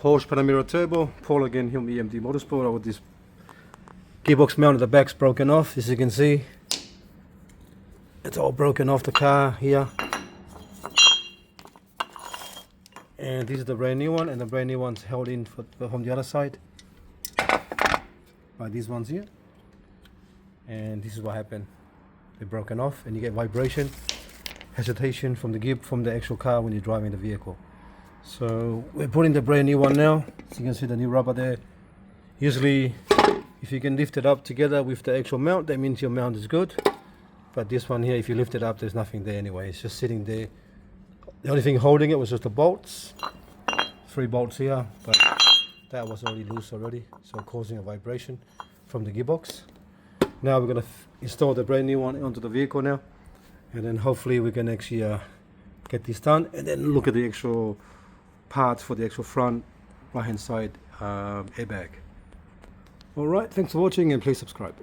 Porsche Panamera Turbo, Paul again here on EMD Motorsport. With this gearbox mount at the back's broken off, as you can see. It's all broken off the car here. And this is the brand new one, and the brand new one's held in from the other side by these ones here. And this is what happened. They're broken off, and you get vibration, hesitation from the actual car when you're driving the vehicle. So we're putting the brand new one now. So you can see the new rubber there. Usually, if you can lift it up together with the actual mount, that means your mount is good. But this one here, if you lift it up, there's nothing there anyway. It's just sitting there. The only thing holding it was just the bolts. 3 bolts here, but that was already loose already, so causing a vibration from the gearbox. Now we're gonna install the brand new one onto the vehicle now, and then hopefully we can actually get this done, and then look at the actual parts for the actual front right hand side airbag. Alright, thanks for watching, and please subscribe.